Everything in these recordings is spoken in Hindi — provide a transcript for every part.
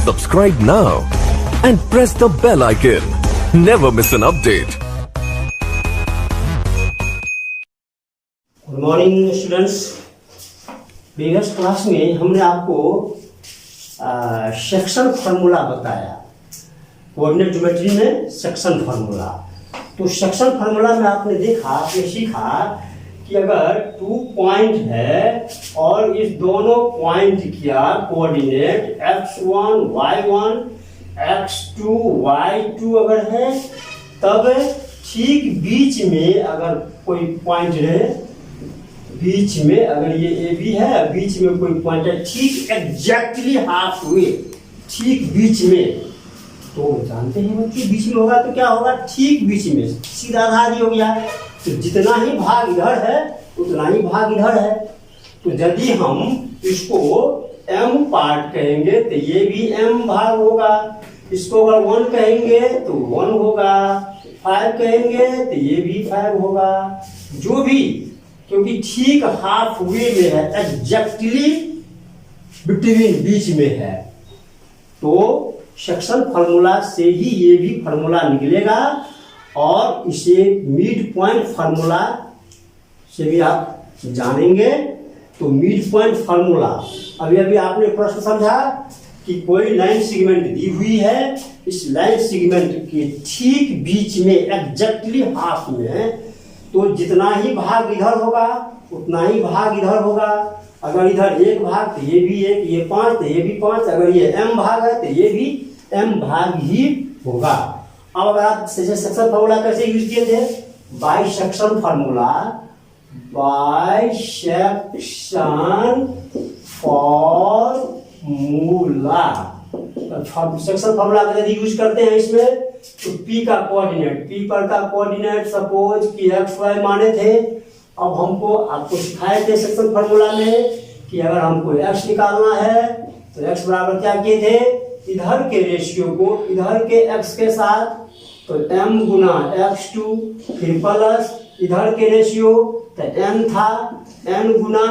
Subscribe now and press the bell icon. Never miss an update. Good morning students. Previous class में हमने आपको सेक्शन फार्मूला बताया, कोऑर्डिनेट ज्योमेट्री में सेक्शन फार्मूला। तो सेक्शन फार्मूला में आपने देखा, आपने सीखा कि अगर 2 पॉइंट है और इस दोनों पॉइंट किया coordinate x1 y1 x2 y2 अगर है, तब ठीक बीच में अगर कोई पॉइंट रहे, बीच में अगर ये ए बी है, बीच में कोई पॉइंट है, ठीक एग्जैक्टली हाफ हुए, ठीक बीच में, तो जानते हैं बच्चे बीच में होगा तो क्या होगा, ठीक बीच में सीधा आधार हो गया। तो जितना ही भाग इधर है उतना ही भाग इधर है। तो यदि हम इसको m पार्ट कहेंगे तो ये भी m भाग होगा, इसको अगर 1 कहेंगे तो 1 होगा, 5 कहेंगे तो ये भी 5 होगा, जो भी, क्योंकि ठीक हाफ वे में है, एग्जैक्टली बिटवीन बीच में है। तो सेक्शन फार्मूला से ही ये भी फार्मूला निकलेगा और इसे मिड पॉइंट फार्मूला से भी आप जानेंगे। तो मिड पॉइंट फार्मूला, अभी आपने प्रश्न समझा कि कोई लाइन सेगमेंट दी हुई है, इस लाइन सेगमेंट के ठीक बीच में एग्जैक्टली हाफ में, तो जितना ही भाग इधर होगा उतना ही भाग इधर होगा। अगर इधर एक भाग तो ये भी एक, ये 5 तो ये भी 5, अगर ये m भाग है तो ये भी m भाग ही होगा। अब अगर आप सेक्शन फार्मूला कैसे यूज किए थे, by section formula, by section formula, section formula यदि यूज करते हैं इसमें, तो P का कोऑर्डिनेट, P पर का कोऑर्डिनेट सपोज कि XY माने थे। अब हमको आपको सिखाए थे सेक्शन फार्मूला में कि अगर हमको x निकालना है तो x बराबर क्या किए थे, इधर के रेशियो को इधर के x के साथ, तो m गुना x2, फिर प्लस इधर के रेशियो तो n था, n गुना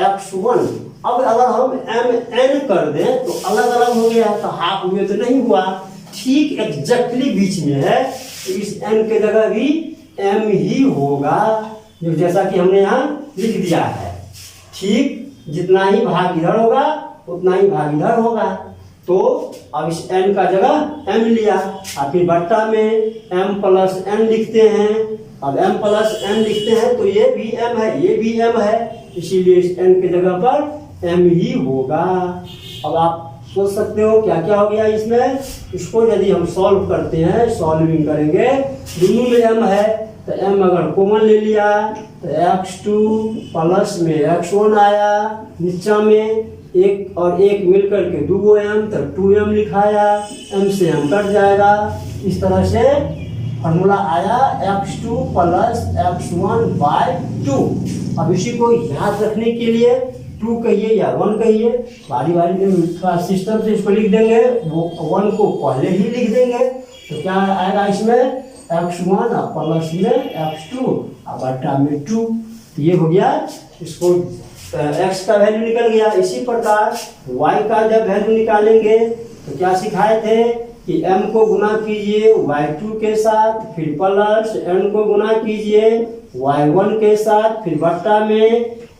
x1। अब अगर हम mn कर दें तो अलग अलग हो गया, तो हाफ हुए तो नहीं हुआ, ठीक एग्जैक्टली बीच में है, तो इस n के जगह भी m ही होगा, जैसा कि हमने यहाँ लिख दिया है। ठीक जितना ही भाग इधर होगा उतना ही भाग इधर होगा। तो अब इस n का जगह m लिया, और फिर बट्टा में m प्लस n लिखते हैं। अब m प्लस n लिखते हैं तो ये भी m है, ये भी m है, इसीलिए इस n के जगह पर m ही होगा। अब आप सोच सकते हो क्या क्या हो गया इसमें। इसको यदि हम सॉल्व करते हैं, सॉल्विंग करेंगे, दोनों में m है तो m अगर कॉमन ले लिया तो x2 प्लस में x1 आया, नीचा में एक और एक मिलकर के 2 m, तो 2m लिखाया, m से m कट जाएगा। इस तरह से फार्मूला आया x2 प्लस x1 बाय 2। अब इसी को याद रखने के लिए 2 कहिए या 1 कहिए, बारी बारी में थोड़ा सिस्टम से इसको लिख देंगे, वो 1 को पहले ही लिख देंगे, तो क्या आएगा इसमें x1 प्लस में x2 बटा में 2। तो ये हो गया, इसको x का वैल्यू निकल गया। इसी प्रकार y का जब वैल्यू निकालेंगे तो क्या सिखाए थे कि m को गुना कीजिए y2 के साथ, फिर प्लस n को गुना कीजिए y1 के साथ, फिर बट्टा में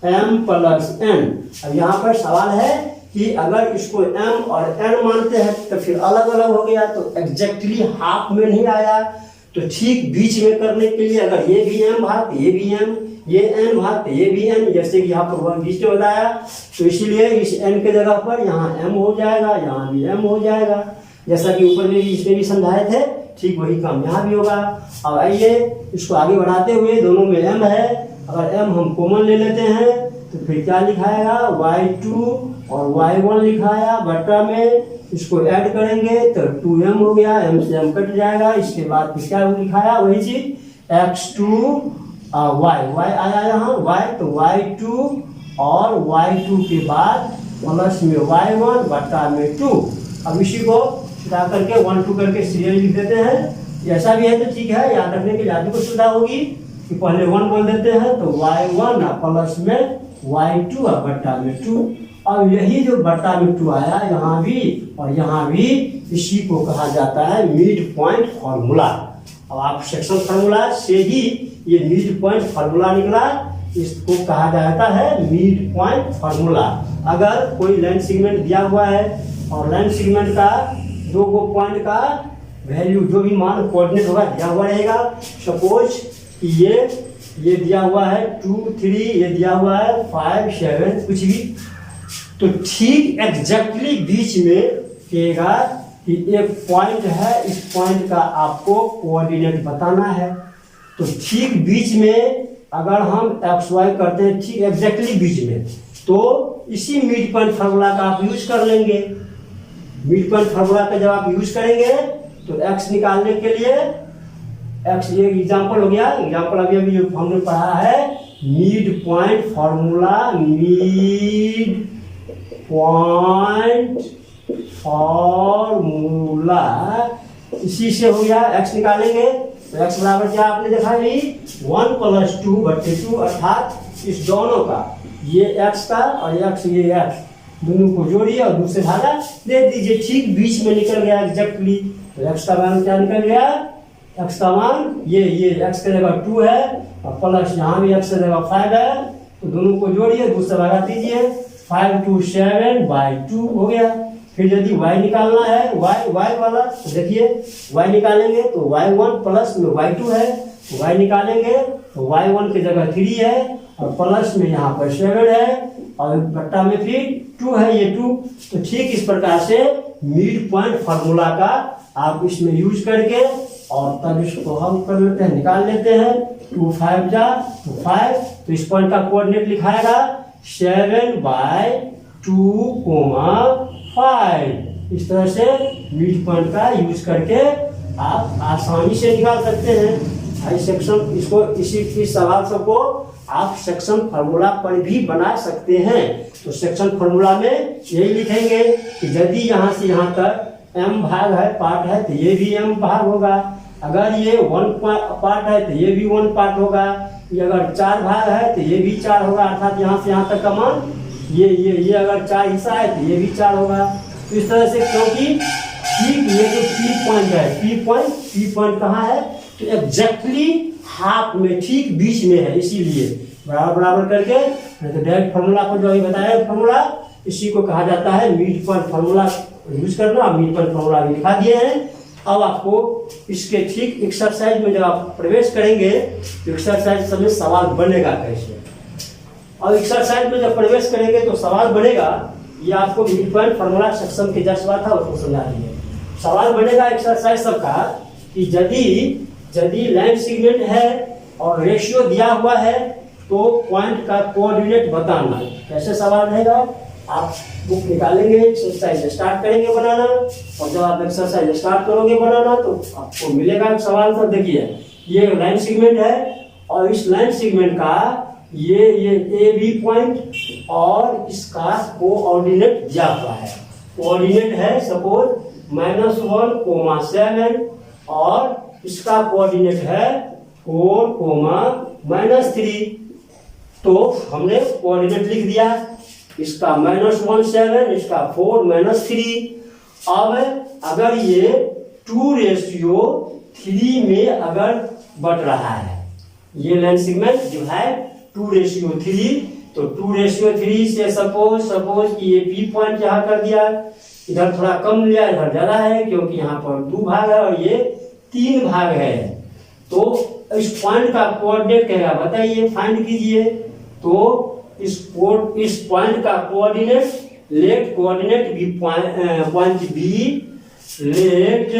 m प्लस n। अब यहाँ पर सवाल है कि अगर इसको m और n मानते हैं तो फिर अलग अलग हो गया, तो एग्जैक्टली हाफ में नहीं आया, तो ठीक बीच में करने के लिए अगर ये भी m भाग ये भी m, ये n भाग ये भी n, जैसे कि यहाँ पर बीच में बताया, तो इसीलिए इस n के जगह पर यहाँ m हो जाएगा, यहाँ भी m हो जाएगा, जैसा कि ऊपर में इसमें भी समझाए थे, ठीक वही काम यहाँ भी होगा। अब आइए इसको आगे बढ़ाते हुए, दोनों में m है, अगर m हम कॉमन ले लेते हैं तो फिर क्या लिखाएगा, y2 और y1 लिखाया, बट्टा में इसको ऐड करेंगे तो 2m हो गया, m से m कट जाएगा। इसके बाद फिर क्या लिखाया, वही चीज x2 y आया यहाँ y, तो y2 और y2 के बाद प्लस में y1 बट्टा में 2। अब इसी को छिटा करके 1 2 करके सीरियल लिख देते हैं, ऐसा भी है तो ठीक है, याद रखने के लिए आपको सुविधा होगी कि पहले 1 बोल देते हैं तो y1 प्लस में y2 बट्टा में 2। अब यही जो बट्टा में 2 आया यहाँ भी और यहाँ भी, इसी को कहा जाता है मिड पॉइंट फार्मूला। अब आप सेक्शन फार्मूला से ही ये मिड पॉइंट फार्मूला निकला, इसको कहा जाता है मिड पॉइंट फार्मूला। अगर कोई लाइन सेगमेंट दिया हुआ है और लाइन सेगमेंट का 2 पॉइंट का वैल्यू जो भी मान कोऑर्डिनेट होगा दिया हुआ रहेगा। सपोज ये दिया हुआ है 2 3, ये दिया हुआ है 5 7 कुछ भी, तो ठीक एग्जैक्टली बीच में कहेगा कि एक पॉइंट है, इस पॉइंट का आपको कोऑर्डिनेट बताना है। तो ठीक बीच में अगर हम एक्स वाई करते हैं, ठीक एग्जैक्टली बीच में, तो इसी मिड पॉइंट फार्मूला का आप यूज कर लेंगे। मिड पॉइंट फार्मूला का जब आप यूज करेंगे तो एक्स निकालने के लिए, एक्स ये एग्जांपल हो गया, एग्जांपल अभी जो हमने पढ़ा है mid point formula, mid point formula, इसी से हो गया। एक्स निकालेंगे तो एक्स बराबर क्या आपने देखा भी 1 + 2/2, अर्थात इस दोनों का, ये एक्स का और एक्स ये एक्स दोनों को जोड़िए और दूसरे धागा दे दीजिए, ठीक बीच में निकल गया एग्जैक्टली। तो एक्स का मान क्या निकल गया, एक्स का मान ये एक्स का जगह 2 है और प्लस यहाँ भी एक्स का जगह 5 है, तो दोनों को जोड़िए, दूसरा भागा दीजिए, 5 2 7/2 हो गया। फिर यदि y निकालना है, y वाला, तो देखिए y निकालेंगे तो y1 प्लस में y2 है, y निकालेंगे तो y1 की जगह 3 है और प्लस में यहाँ पर 7 है और बट्टा में फिर 2 है, ये 2। तो ठीक इस प्रकार से मिड पॉइंट फार्मूला का आप इसमें यूज करके और तब इसको हम कर लेते हैं, निकाल लेते हैं। 2 5 जा तो 5, तो इस पॉइंट का कोऑर्डिनेट लिखाएगा 7/2, 5। इस तरह से मिड पॉइंट का यूज करके आप आसानी से निकाल सकते हैं। सेक्शन इसको इस सवाल सबको आप सेक्शन फार्मूला पर भी बना सकते हैं। तो सेक्शन फार्मूला में यही लिखेंगे कि यदि यहाँ से यहाँ तक m भाग है, पार्ट है, तो ये भी m भाग होगा। अगर ये 1 पार्ट है तो ये भी 1 पार्ट होगा। ये अगर 4 भाग है तो ये भी 4 होगा, अर्थात यहाँ से यहाँ तक का मान ये अगर 4 हिस्सा है तो ये भी 4 होगा। तो इस तरह से, क्योंकि ठीक ये जो पी पॉइंट है, पी पॉइंट कहाँ है, तो एग्जैक्टली हाफ में ठीक बीच में है, इसीलिए बराबर करके, नहीं तो डायरेक्ट फार्मूला को जो अभी बताया फार्मूला, इसी को कहा जाता है मिड पॉइंट फार्मूला यूज करना। मिड पॉइंट फार्मूला भी लिखा दिए हैं। अब आपको इसके ठीक एक्सरसाइज में जब आप प्रवेश करेंगे तो एक्सरसाइज समय सवाल बनेगा कैसे, और एक्सरसाइज में जब प्रवेश करेंगे तो सवाल बनेगा, ये आपको मिड पॉइंट फार्मूला सेक्शन के जस्ट बात था उसको समझा दिए। सवाल बनेगा एक्सरसाइज सबका कि यदि लाइन सेगमेंट है और रेशियो दिया हुआ है तो पॉइंट का कोऑर्डिनेट बताना। कैसे सवाल रहेगा, आप बुक निकालेंगे, एक्सरसाइज स्टार्ट करेंगे बनाना, और जब आप एक्सरसाइज स्टार्ट करोगे बनाना तो आपको मिलेगा सवाल। तो देखिए ये लाइन सेगमेंट है और इस लाइन सेगमेंट का ये ए बी पॉइंट और इसका कोऑर्डिनेट दिया हुआ है। कोऑर्डिनेट है सपोज -1, 7 और इसका कोऑर्डिनेट है 4, -3। तो हमने कोऑर्डिनेट लिख दिया, इसका -1 7, इसका 4 -3। अब अगर ये 2:3 में अगर बढ़ रहा है, ये लाइन सेगमेंट जो है 2:3, तो 2:3 से सपोज कि ये बी पॉइंट यहाँ कर दिया, इधर थोड़ा कम लिया, इधर ज्यादा है क्योंकि यहाँ पर 2 भाग है और ये 3 भाग है। तो इस पॉइंट का कोऑर्डिनेट कहेगा, बताइए, फाइंड कीजिए। तो इस पॉइंट का coordinate, let coordinate B point B, let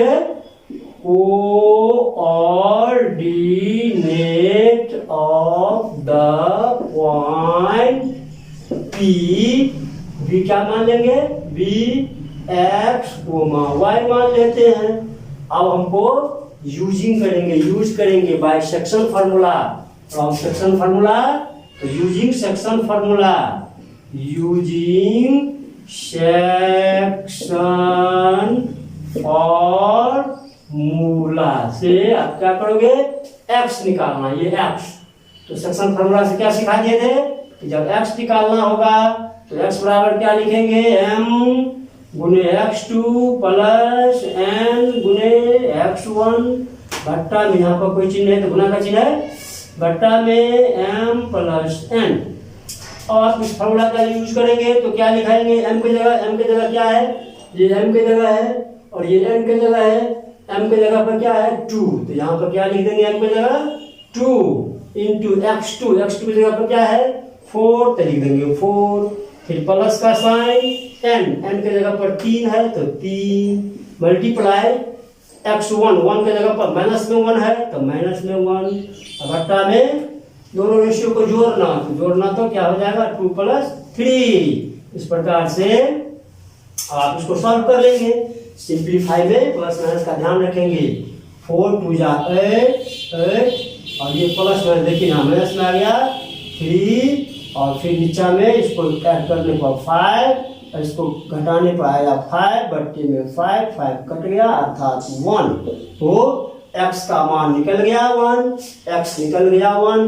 coordinate of the point B क्या मान लेंगे, बी x, y मान लेते हैं। अब हमको यूज करेंगे by section formula, from section formula, तो using section formula, using section formula से आप क्या करोगे, x निकालना, ये x। तो सेक्शन फार्मूला से क्या सिखा दिए थे कि जब x निकालना होगा तो x बराबर क्या लिखेंगे, m गुने x2 प्लस n गुने x1 बट्टा में, यहाँ पर कोई चिन्ह है तो गुना का चिन्ह है, बट्टा में m प्लस n। और इस फॉर्मूला का यूज करेंगे तो क्या लिखाएंगे, m की जगह क्या है, ये m की जगह है और ये n की जगह है, m की जगह पर क्या है 2, तो यहाँ पर क्या लिख देंगे, m की जगह 2 इंटू x2 की जगह पर क्या है 4, तो लिख देंगे 4, फिर प्लस का साइन n की जगह पर 3 है तो 3 मल्टीप्लाई x1 की जगह पर माइनस में 1 है तो माइनस में 1, बट्टा में दोनों रेशियो को जोड़ना तो क्या हो जाएगा 2 प्लस 3। इस प्रकार से आप इसको सॉल्व कर लेंगे। सिंप्लीफाई में प्लस माइनस का ध्यान रखेंगे, 4 2 जा 8 और ये प्लस माइनस देखिए ना माइनस में आ गया 3 और फिर नीचा में इसको ऐड करने पर 5 और इसको घटाने पर आएगा 5 बट्टे में 5 कट गया अर्थात 1, तो x का मान निकल गया 1, x निकल गया 1।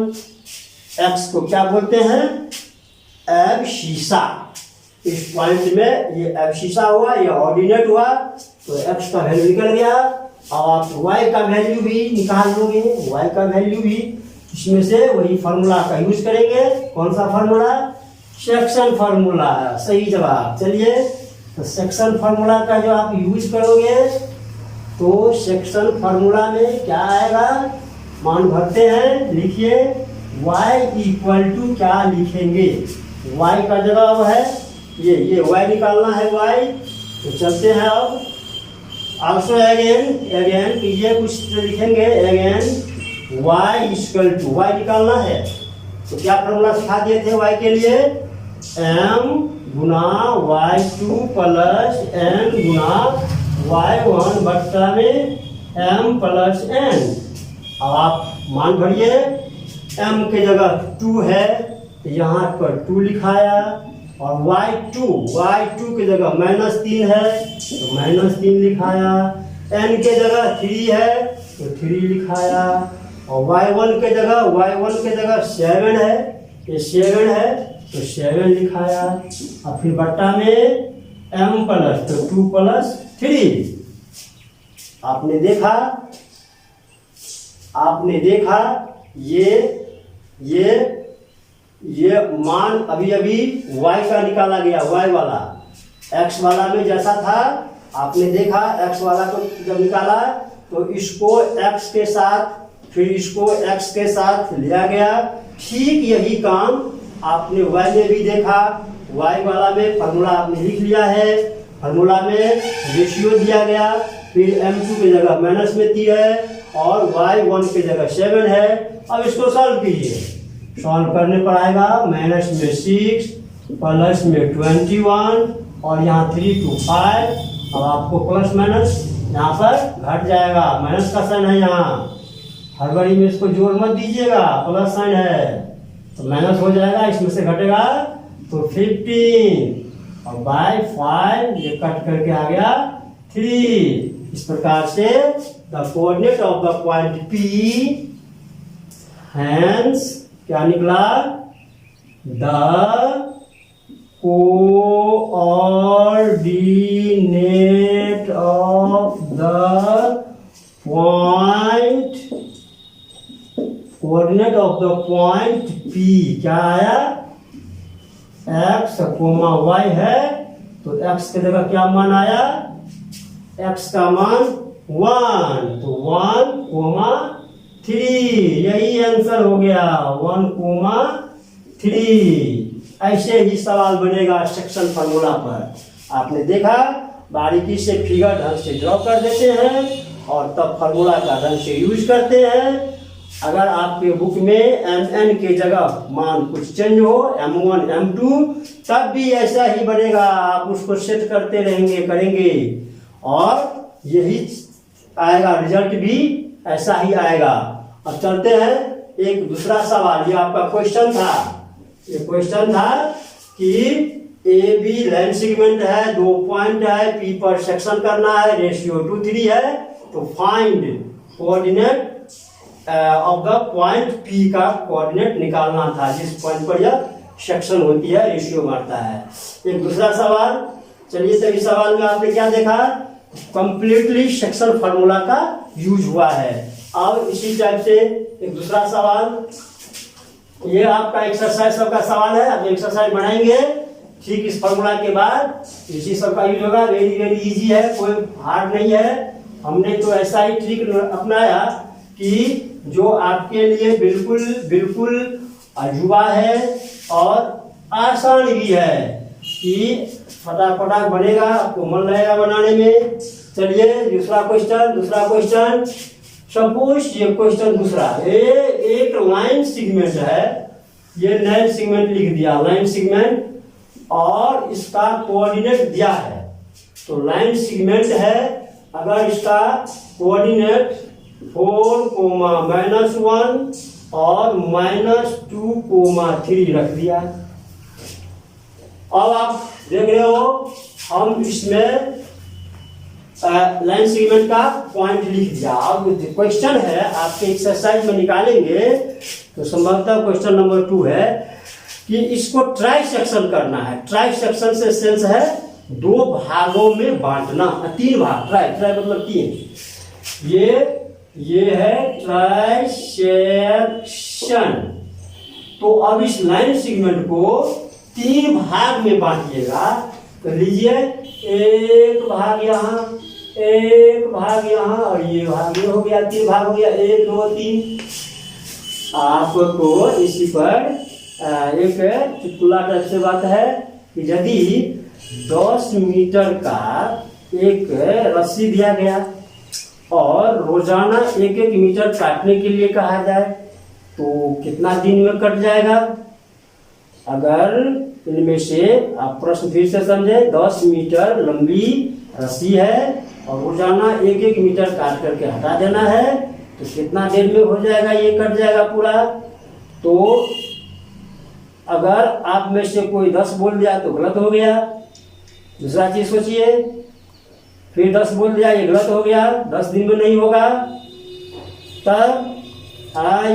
x को क्या बोलते हैं, एब्सिसा। इस पॉइंट में ये एब्सिसा हुआ, ये ऑर्डिनेट हुआ, तो x का वैल्यू निकल गया। अब आप y का वैल्यू भी निकाल लोगे, y का वैल्यू भी इसमें से वही फार्मूला का यूज करेंगे। कौन सा फार्मूला, सेक्शन फार्मूला, सही जवाब। चलिए तो सेक्शन फार्मूला का जो आप यूज करोगे तो सेक्शन फार्मूला में क्या आएगा, मान भरते हैं, लिखिए y इक्वल टू क्या लिखेंगे, y का जवाब है ये y निकालना है y, तो चलते हैं अब आल्सो अगेन कीजिए, कुछ तो लिखेंगे again y equal to y निकालना है, तो क्या फार्मूला सिखा दिए थे y के लिए, m गुना y2 प्लस n गुना y1 बट्टा में m प्लस n। अब आप मान भरिए, m की जगह 2 है तो यहाँ पर 2 लिखाया और y2 की जगह -3 है तो -3 लिखाया, n के जगह 3 है तो 3 लिखाया और y1 के जगह 7 है, ये 7 है तो 7 लिखाया और फिर बट्टा में m प्लस तो 2 प्लस 3। आपने देखा ये मान अभी y का निकाला गया, y वाला x वाला में जैसा था, आपने देखा x वाला को जब निकाला तो इसको x के साथ फिर इसको x के साथ लिया गया। ठीक यही काम आपने y में भी देखा, y वाला में फार्मूला आपने लिख लिया है, फार्मूला में रेशियो दिया गया, फिर m2 की जगह -3 है और y1 की जगह 7 है। अब इसको सॉल्व कीजिए, सॉल्व करने पर आएगा -6 प्लस में 21 और यहाँ 3 to 5। अब आपको प्लस माइनस यहाँ पर घट जाएगा, माइनस का साइन है यहाँ, हड़बड़ी में इसको जोड़ मत दीजिएगा, प्लस साइन है तो माइनस हो जाएगा, इसमें से घटेगा तो 15 और बाय 5 ये कट करके आ गया 3। इस प्रकार से the coordinate of the point P, hence क्या निकला, the coordinate of the point P क्या आया, x, y है तो x की जगह क्या मान आया, x का मान 1 तो 1, 3, यही आंसर हो गया 1, 3। ऐसे ही सवाल बनेगा सेक्शन फार्मूला पर। आपने देखा बारीकी से फिगर ढंग से ड्रॉ कर देते हैं और तब फार्मूला का ढंग से यूज करते हैं। अगर आपके बुक में mn के जगह मान कुछ चेंज हो, m1 m2, तब भी ऐसा ही बनेगा, आप उसको सेट करते करेंगे और यही आएगा, रिजल्ट भी ऐसा ही आएगा। अब चलते हैं एक दूसरा सवाल। ये आपका क्वेश्चन था, ये क्वेश्चन था कि ए बी लाइन सेगमेंट है, 2 पॉइंट है, पी पर सेक्शन करना है, रेशियो 2:3 है, तो find coordinate of the point P का कोऑर्डिनेट निकालना था, जिस पॉइंट पर यह सेक्शन होती है, रेशियो बांटता है। एक दूसरा सवाल, चलिए सभी सवाल में आपने क्या देखा, कंप्लीटली सेक्शन फार्मूला का यूज हुआ है। अब इसी टाइप से एक दूसरा सवाल, ये आपका एक्सरसाइज सबका सवाल है। अब एक्सरसाइज बनाएंगे ठीक इस फार्मूला के बाद, इसी सब का यूज होगा। वेरी वेरी इजी है, कोई हार्ड नहीं है। हमने तो ऐसा ही ट्रिक अपनाया कि जो आपके लिए बिल्कुल बिल्कुल अजूबा है और आसान भी है कि फटाफट बनेगा, आपको मन लगेगा बनाने में। चलिए दूसरा क्वेश्चन, सपोज ये क्वेश्चन दूसरा, ये एक लाइन सेगमेंट है, ये लाइन सेगमेंट लिख दिया, लाइन सेगमेंट, और इसका कोऑर्डिनेट दिया है। तो लाइन सेगमेंट है, अगर इसका कोऑर्डिनेट 4, -1 और -2, 3 रख दिया। अब आप देख रहे हो, हम इसमें लाइन सेगमेंट का पॉइंट लिख दिया। अब क्वेश्चन है आपके एक्सरसाइज में निकालेंगे तो संभवतः क्वेश्चन नंबर 2 है कि इसको ट्राई सेक्शन करना है। ट्राई सेक्शन से सेंस है 2 भागों में बांटना, 3 भाग, ट्राई मतलब 3। ये है ट्राई सेक्शन। तो अब इस लाइन सेगमेंट को 3 भाग में बांटिएगा। तो लीजिए, एक भाग यहाँ, एक भाग यहाँ, और ये भाग ये हो गया, 3 भाग हो गया, 1 2 3। आपको इसी पर एक चुटकुला टाइप से बात है कि यदि 10 मीटर का एक रस्सी दिया गया और रोजाना 1-1 मीटर काटने के लिए कहा जाए तो कितना दिन में कट जाएगा? अगर इनमें से आप प्रश्न फिर से समझे, 10 मीटर लंबी रस्सी है और रोजाना 1-1 मीटर काट करके हटा देना है तो कितना देर में हो जाएगा, ये कट जाएगा पूरा। तो अगर आप में से कोई 10 बोल दिया तो गलत हो गया। दूसरा चीज सोचिए, फिर 10 बोल दिया, ये गलत हो गया, 10 दिन में नहीं होगा। तब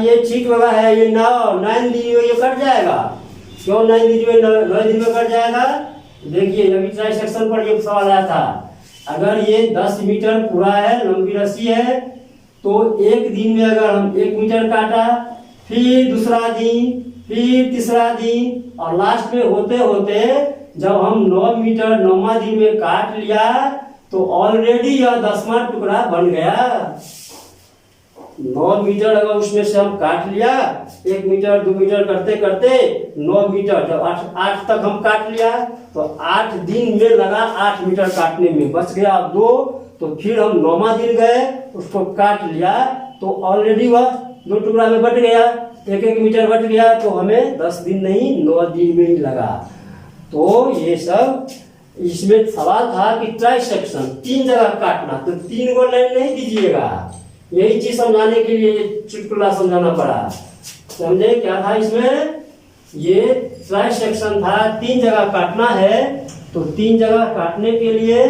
ये ठीक लगा है, ये 9 दिन में ये कट जाएगा। क्यों 9 दिन में, 9 दिन में कट जाएगा? देखिए अभी ट्राई सेक्शन पर ये सवाल आया था, अगर ये 10 मीटर पूरा है, लंबी रस्सी है, तो एक दिन में अगर हम 1 मीटर काटा, फिर दूसरा दिन, फिर तीसरा दिन, और लास्ट में होते होते जब हम 9 मीटर 9वां दिन में काट लिया तो ऑलरेडी यह 10वां टुकड़ा बन गया। 9 मीटर अगर उसमें से हम काट लिया, 1 मीटर 2 मीटर करते करते 9 मीटर, जब 8 तक हम काट लिया तो 8 दिन में लगा 8 मीटर काटने में, बच गया अब 2। तो फिर हम 9वां दिन गए, उसको काट लिया तो ऑलरेडी वह 2 टुकड़ा में बट गया, 1-1 मीटर बट गया, तो हमें 10 दिन नहीं 9 दिन में ही लगा। तो ये सब इसमें सवाल था कि ट्राई सेक्शन 3 जगह काटना, तो 3 को लाइन नहीं दीजिएगा। यही चीज समझाने के लिए चुटकुला समझाना पड़ा। समझे क्या था इसमें? ये ट्राई सेक्शन था, 3 जगह काटना है। तो 3 जगह काटने के लिए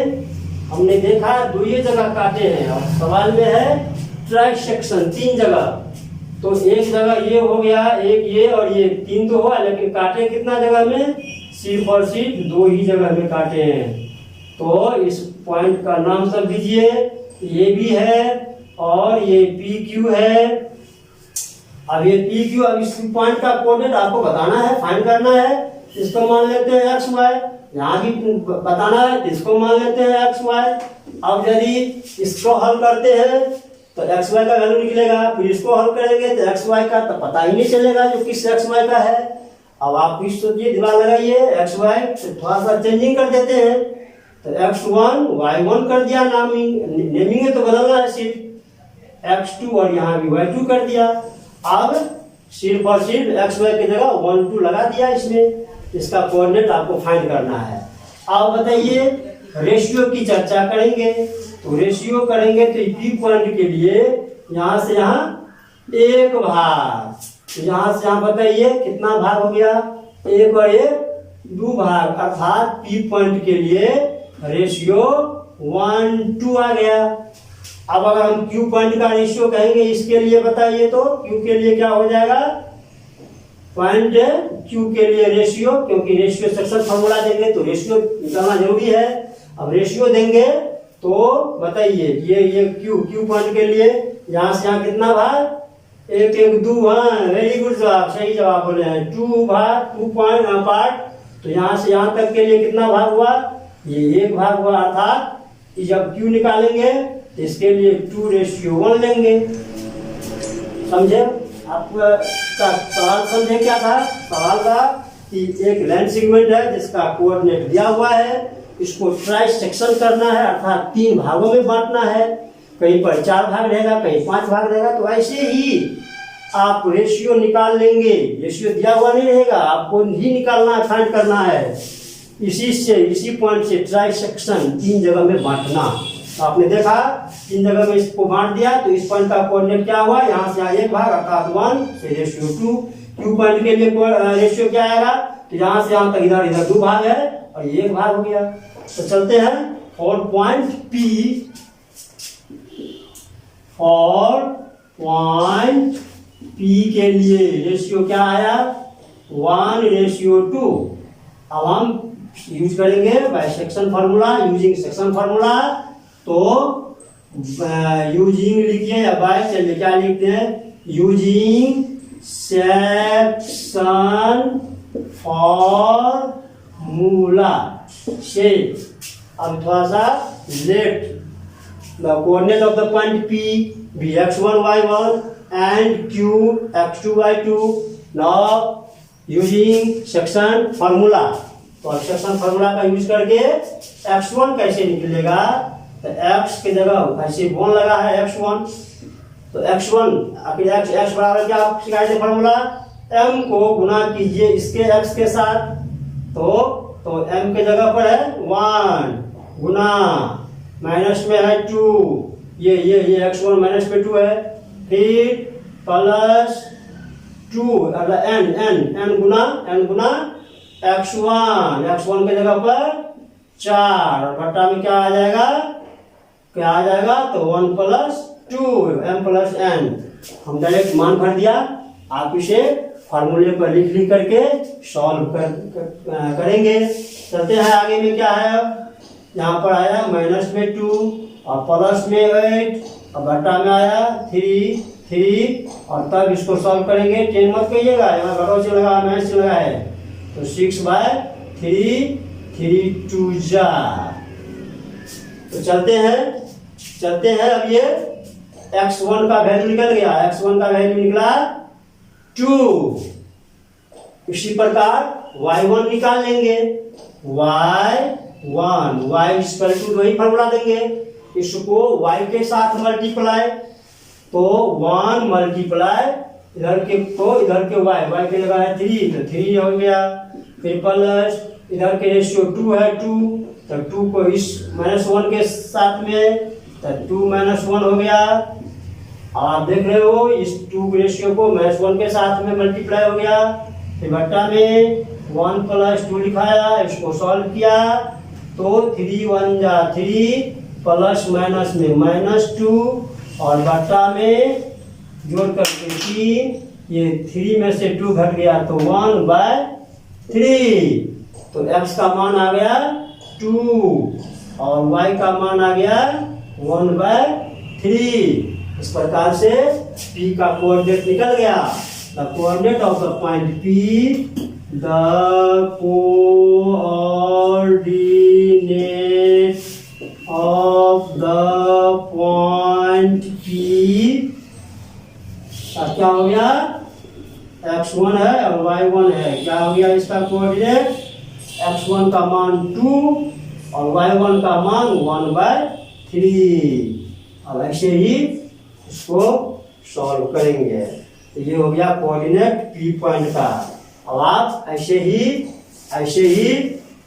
हमने देखा 2 जगह काटे हैं, और सवाल में है ट्राई सेक्शन 3 जगह। तो एक जगह ये हो गया, एक ये और ये, 3 तो हुआ, लेकिन काटे कितना जगह में? सिर्फ और सिर्फ 2 ही जगह में काटे हैं। तो इस पॉइंट का नाम सब दीजिए, ये भी है और ये PQ है। अब ये PQ, अब इस पॉइंट का कोऑर्डिनेट आपको बताना है, फाइंड करना है। इसको मान लेते हैं XY, यहाँ भी बताना है, इसको मान लेते हैं XY। अब यदि इसको हल करते हैं तो XY का वैल्यू निकलेगा, फिर इसको हल करेंगे तो XY का तो पता ही नहीं चलेगा जो किस XY का है। अब आप कुछ सोचिए, दिमाग लगाइए, XY थोड़ा सा चेंजिंग कर देते हैं, तो X1 Y1 कर दिया, नेमिंग तो बदलना है सिर्फ, X2 और यहाँ भी Y2 कर दिया। अब सिर्फ और सिर्फ XY की जगह 1 2 लगा दिया इसमें। इसका कोऑर्डिनेट आपको फाइंड करना है। अब बताइए, रेशियो की चर्चा करेंगे। तो रेशियो करेंगे तो P पॉइंट के लिए यहाँ से यहाँ 1 भाग, तो यहाँ से यहाँ बताइए कितना भाग हो गया? 1 और 1 2 भाग, अर्थात P पॉइंट के लिए रेशियो 1:2 आ गया। अब अगर हम Q पॉइंट का रेशियो कहेंगे इसके लिए, बताइए तो Q के लिए क्या हो जाएगा? पॉइंट क्यू के लिए रेशियो, क्योंकि रेशियो सेक्शन फॉर्मूला देंगे तो रेशियो निकालना जरूरी है। अब रेशियो देंगे तो बताइए ये क्यू पॉइंट के लिए यहाँ से यहाँ कितना भाग, 1 1 2, हाँ वेरी गुड जवाब, सही जवाब बोले हैं। 2 भाग 2 पॉइंट पार्ट, तो यहाँ से यहाँ तक के लिए कितना भाग हुआ, ये 1 भाग हुआ। अर्थात जब क्यू निकालेंगे तो इसके लिए 2:1 लेंगे। समझे? आपका सवाल समझे क्या था? सवाल था कि एक लाइन सेगमेंट है जिसका कोऑर्डिनेट दिया हुआ है, इसको ट्राई सेक्शन करना है, अर्थात 3 भागों में बांटना है। कहीं पर 4 भाग रहेगा, कहीं 5 भाग रहेगा। तो ऐसे ही आप रेशियो निकाल लेंगे, रेशियो दिया हुआ नहीं रहेगा, आपको ही निकालना है, फाइंड करना है। इसी पॉइंट से ट्राई सेक्शन 3 जगह में बांटना। तो आपने देखा 3 जगह में इसको बांट दिया, तो इस पॉइंट का कोऑर्डिनेट क्या हुआ, यहाँ से यहाँ 1 भाग अर्थात 1 से रेशियो 2। क्यू पॉइंट के लिए रेशियो क्या आएगा, तो यहाँ से यहाँ तक इधर 2 भाग है और ये 1 भाग हो गया। तो चलते हैं फॉर पॉइंट पी के लिए रेशियो क्या आया, 1:2। अब हम यूज करेंगे bisection formula, using section formula. तो यूजिंग लिखिए या बाय, चलिए क्या लिखते हैं, यूजिंग सेक्शन फॉर्मूला से। अब थोड़ा सा let the coordinate of the point P be x1 y1 and q x2 y2। Now using section formula, तो सेक्शन फार्मूला का यूज करके x1 कैसे निकलेगा, तो x की जगह ऐसे 1 लगा है x1, तो x1 आखिर x बराबर क्या सिखाए थे फार्मूला, m को गुना कीजिए इसके x के साथ। तो m के जगह पर है 1 गुना माइनस में है 2, ये x1 माइनस में 2 है, फिर प्लस 2 n गुना x1 के जगह पर 4 और बट्टा में क्या आ जाएगा, तो 1 + 2 m + n। हम डायरेक्ट मान भर दिया, आप इसे फार्मूले पर लिख करके सॉल्व करेंगे। चलते हैं आगे में क्या है, यहाँ पर आया माइनस में 2 और प्लस में 8 और बट्टा में आया 3 और तब इसको सॉल्व करेंगे। 10 मत कहिएगा, यहाँ घटो से लगा माइनस से लगा है, तो 6/3 3 2 जा। तो चलते हैं अब ये x1 का वैल्यू निकल गया, x1 का वैल्यू निकला 2। इसी प्रकार y1 निकाल लेंगे, y1 y वही फॉर्मूला देंगे, इसको y के साथ मल्टीप्लाई, तो 1 मल्टीप्लाई इधर के y के जगह है 3, तो 3 हो गया, फिर प्लस इधर के रेशियो 2 है 2, तो 2 को इस -1 के साथ में, तो 2 - 1 हो गया। आप देख रहे हो इस 2 रेशियो को -1 के साथ में मल्टीप्लाई हो गया, फिर बट्टा में 1 + 2 लिखाया, इसको सॉल्व किया, तो 3 1 जा 3 प्लस माइनस में -2 और बट्टा में जोड़ करके 3, ये 3 में से 2 घट गया तो 1/3। तो x का मान आ गया 2 और y का मान आ गया 1/3। इस प्रकार से P का कोऑर्डिनेट निकल गया। The coordinate of the point P, the coordinate of the point P क्या हो गया, x1 है और y1 है, क्या हो गया इसका कोऑर्डिनेट, x1 का मान 2 और y1 का मान 1/3। अब ऐसे ही इसको सॉल्व करेंगे, तो ये हो गया कोऑर्डिनेट P पॉइंट का। अब आप ऐसे ही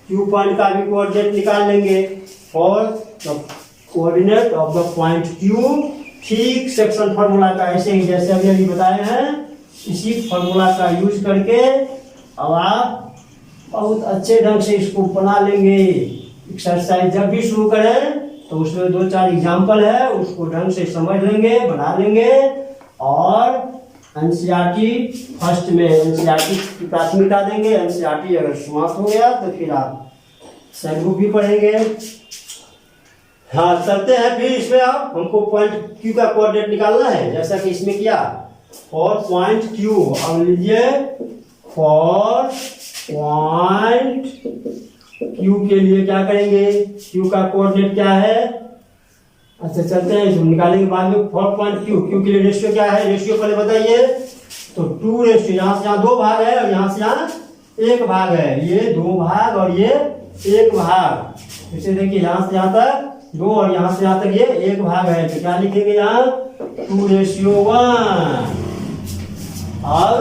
Q पॉइंट का भी कोऑर्डिनेट निकाल लेंगे। For the coordinate of the point Q, ठीक सेक्शन फार्मूला का ऐसे ही जैसे अभी बताए हैं, इसी फार्मूला का यूज करके अब आप बहुत अच्छे ढंग से इसको बना लेंगे। एक्सरसाइज जब भी शुरू करें तो उसमें 2-4 एग्जाम्पल है, उसको ढंग से समझ लेंगे, बना लेंगे और एनसीईआरटी फर्स्ट में एनसीईआरटी की प्राथमिकता देंगे। एनसीईआरटी अगर समाप्त हो गया तो फिर आप सेल ग्रुप भी पढ़ेंगे। हाँ, चलते हैं फिर इसमें। आप हमको पॉइंट क्यू का कोऑर्डिनेट निकालना है, जैसा कि इसमें किया फॉर पॉइंट क्यू। अब लीजिए फॉर पॉइंट क्यू के लिए क्या करेंगे, क्यू का कोऑर्डिनेट क्या है। अच्छा, चलते हैं इसको निकालेंगे बाद में। फॉर पॉइंट क्यू, क्यू के लिए रेशियो क्या है, रेशियो पहले बताइए। तो 2 रेशियो, यहाँ से यहाँ 2 भाग है और यहाँ से यहाँ 1 भाग है। ये 2 भाग और ये 1 भाग। इसे देखिए, यहाँ से यहाँ तक 2 और यहाँ से यहाँ तक ये 1 भाग है। तो क्या लिखेंगे यहाँ 2:1। अब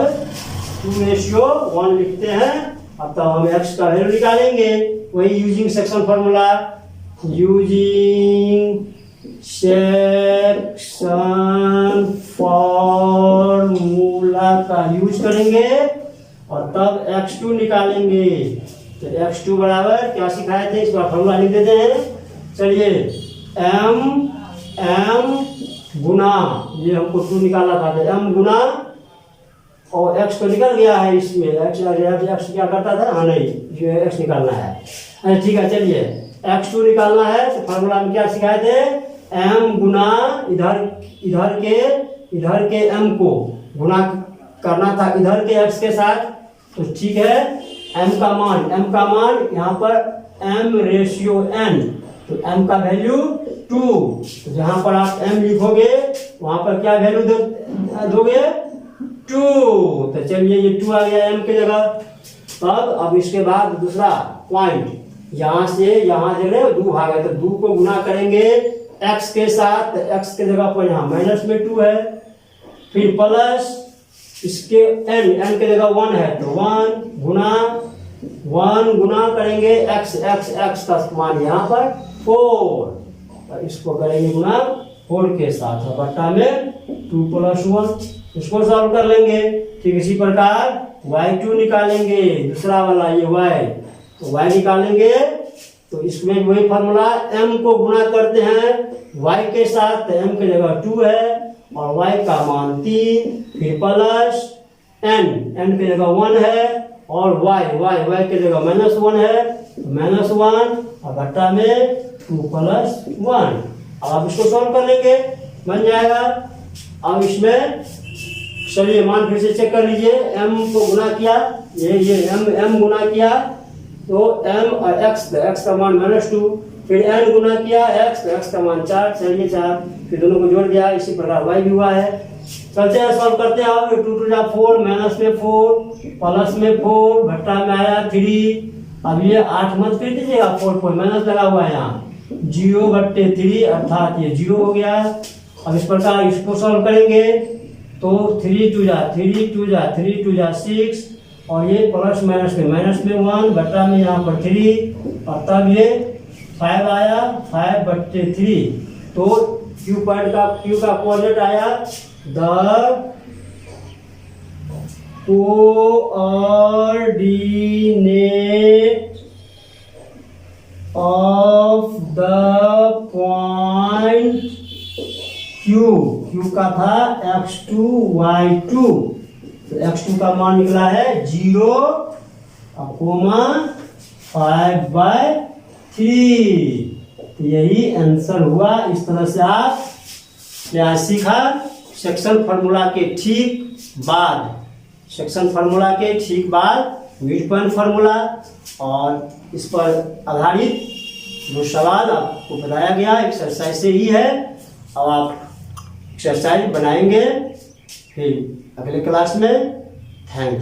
2:1 लिखते हैं। अब तो हम x का वैल्यू निकालेंगे, वही using section formula. Using section formula का यूज करेंगे और तब x2 निकालेंगे। तो x2 बराबर क्या सिखाए थे, इस बार फार्मूला लिख देते हैं। चलिए, m गुना, ये हमको 2 निकालना था, तो m गुना और x तो निकल गया है इसमें। x क्या करता था, हाँ नहीं, ये x निकालना है। अच्छा ठीक है, चलिए x2 निकालना है। तो फार्मूला में क्या सिखाए थे, m गुना इधर के m को गुना करना था इधर के x के साथ। तो ठीक है, m का मान यहाँ पर m/n, तो m का वैल्यू 2। तो जहाँ पर आप m लिखोगे वहाँ पर क्या वैल्यू दोगे, 2। तो चलिए, ये 2 आ गया m की जगह। अब इसके बाद दूसरा पॉइंट, यहाँ से यहाँ देख रहे हो 2 भाग है, तो 2 को गुना करेंगे x के साथ। x के जगह पर यहाँ माइनस में 2 है, फिर प्लस इसके n के जगह 1 है, तो 1 गुना करेंगे x का मान यहाँ पर 4, तो इसको करेंगे गुना 4 के साथ, और बट्टा में 2 + 1। इसको सॉल्व कर लेंगे। ठीक इसी प्रकार y2 निकालेंगे, दूसरा वाला ये y, तो y निकालेंगे। तो इसमें वही फार्मूला, m को गुना करते हैं y के साथ, तो m की जगह 2 है और y का मान 3, फिर प्लस n की जगह 1 है और y की जगह -1 है, -1 और घटा में 2 + 1। अब आप इसको सॉल्व कर लेंगे, बन जाएगा। अब इसमें चलिए मान फिर से चेक कर लीजिए। m को गुना किया, ये m गुना किया तो m और x का मान -2, फिर n गुना किया x का मान 4, चलिए 4, फिर दोनों को जोड़ दिया। इसी प्रकार y भी हुआ है। चलते हैं सॉल्व करते हैं। 2 × 2 = 4, -में 4, प्लस में 4, घटा में आया 3। अब ये 8 मत कर दीजिएगा, 4 पर माइनस लगा हुआ है यहाँ, 0/3 अर्थात ये 0 हो गया। अब इस प्रकार इसको सॉल्व करेंगे तो 3 × 2 = 6 और ये प्लस माइनस में 1 बटा में यहाँ पर 3 और तब ये 5 आया, 5/3। तो क्यू का कोऑर्डिनेट आया the coordinate of the point Q का था x2 y2। तो x2 का मान निकला है 0, 5/3। तो यही आंसर हुआ। इस तरह से आप क्या सीखा, सेक्शन फार्मूला के ठीक बाद मिड पॉइंट फार्मूला, और इस पर आधारित जो सवाल आपको बताया गया एक्सरसाइज से ही है। अब आप एक्सरसाइज बनाएंगे फिर अगले क्लास में। थैंक्स।